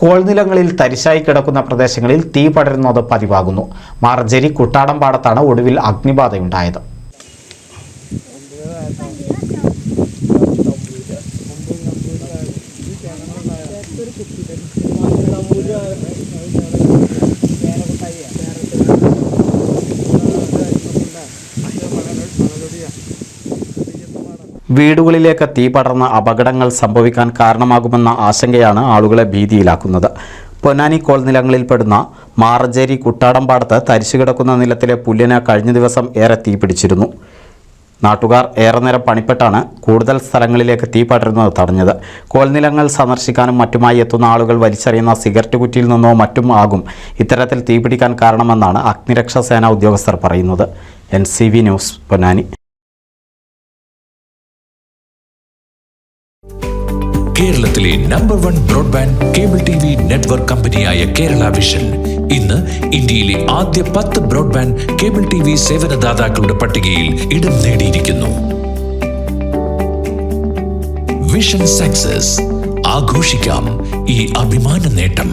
കോൾനിലങ്ങളിൽ തരിശായി കിടക്കുന്ന പ്രദേശങ്ങളിൽ തീ പടരുന്നത് പതിവാകുന്നു. മാർജരി കുട്ടാടംപാടത്താണ് ഒടുവിൽ അഗ്നിബാധയുണ്ടായത്. വീടുകളിലേക്ക് തീ പടർന്ന് അപകടങ്ങൾ സംഭവിക്കാൻ കാരണമാകുമെന്ന ആശങ്കയാണ് ആളുകളെ ഭീതിയിലാക്കുന്നത്. പൊന്നാനി കോൾനിലങ്ങളിൽപ്പെടുന്ന മാറഞ്ചേരി കുട്ടാടംപാടത്ത് തരിശുകിടക്കുന്ന നിലത്തിലെ പുല്ലിന് കഴിഞ്ഞ ദിവസം ഏറെ തീ പിടിച്ചിരുന്നു. നാട്ടുകാർ ഏറെ നേരം പണിപ്പെട്ടാണ് കൂടുതൽ സ്ഥലങ്ങളിലേക്ക് തീ പടരുന്നത് തടഞ്ഞത്. കോൾനിലങ്ങൾ സന്ദർശിക്കാനും മറ്റുമായി എത്തുന്ന ആളുകൾ വലിച്ചെറിയുന്ന സിഗരറ്റ് കുറ്റിയിൽ നിന്നോ മറ്റും ആകും ഇത്തരത്തിൽ തീപിടിക്കാൻ കാരണമെന്നാണ് അഗ്നിരക്ഷാ സേനാ ഉദ്യോഗസ്ഥർ പറയുന്നത്. NCV news, Ponnani. കേരളത്തിലെ number 1 broadband cable TV network കമ്പനിയായ കേരള വിഷൻ ഇന്ന് ഇന്ത്യയിലെ ആദ്യ 10 ബ്രോഡ്ബാൻഡ് കേബിൾ TV സേവനദാതാക്കളുടെ പട്ടികയിൽ ഇടം നേടിയിരിക്കുന്നു. വിഷൻ സക്സസ്, ആഘോഷിക്കാം ഈ അഭിമാന നേട്ടം.